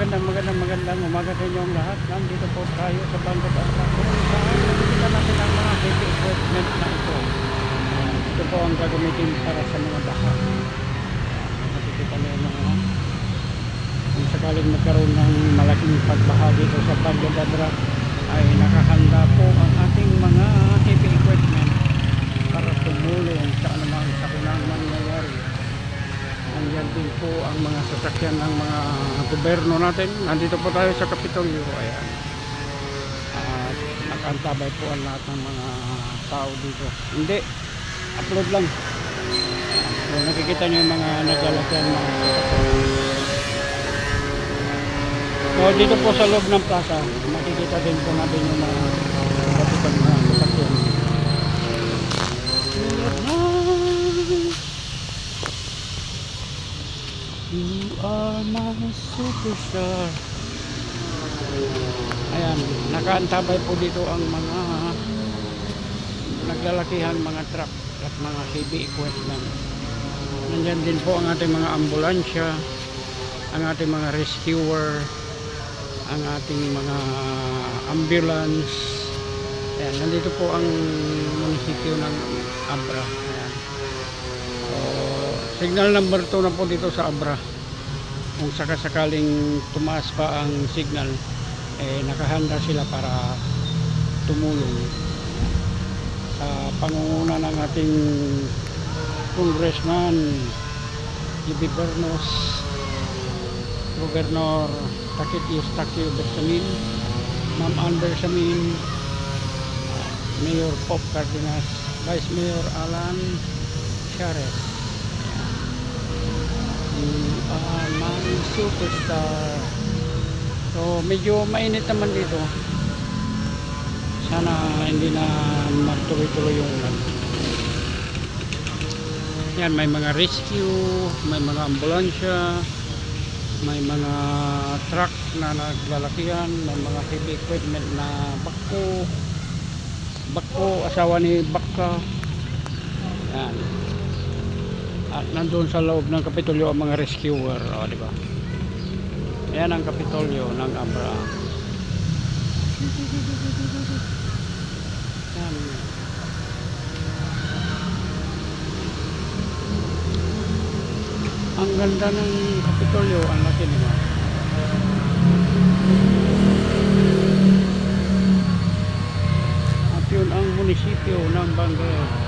Magandang umaga sa inyong lahat. Nandito po tayo sa Bangka Bangka kung saan nakikita natin ang mga heavy equipment na ito. Ito po ang gagamitin para sa mga baha. Nakikita na yung mga kung sakaling magkaroon ng malaking pagbaha dito sa Bangka Bangka ay nakahanda po ang ating mga heavy equipment para tumulong sa anumang sakunang mangyayari. Nandiyan din po ang mga sasakyan ng mga gobyerno natin. Nandito po tayo sa Kapitolyo. Ayan. At nakaantabay po ang lahat ng mga tao dito. Hindi, upload lang. So, nakikita nyo yung mga naglalagyan mga sasakyan. So dito po sa loob ng plaza, makikita din po natin yung mga kapitang mga sasakyan. You are my superstar. Ayan, nakaantabay po dito ang mga naglalakihang mga truck at mga heavy equipment. Nandyan din po ang ating mga ambulansya, ang ating mga rescuer, ang ating mga ambulance. Ayan, nandito po ang munisipyo ng Abra. Ayan. So, signal number 2 na po dito sa Abra. Kung sakasakaling tumaas pa ang signal, nakahanda sila para tumulong sa pangunguna ng ating Congressman Ibibernos, Governor Takit Eustachio Bersamin, Ma'am Ander Samin, Mayor Pop Cardenas, Vice Mayor Alan Chares. You are my superstar. So medyo mainit naman dito. Sana hindi na magtuloy-tuloy yung ulan. Yan, may mga rescue, may mga ambulansya, may mga truck na naglalakihan, may mga heavy equipment na Bakko, asawa ni Bakka. Yan. At nandun sa loob ng Kapitolyo ang mga rescuer, di ba? Ayan ang Kapitolyo ng Abra. Yan. Ang ganda ng Kapitolyo, ang laki nila. At yun ang munisipyo ng Bangka.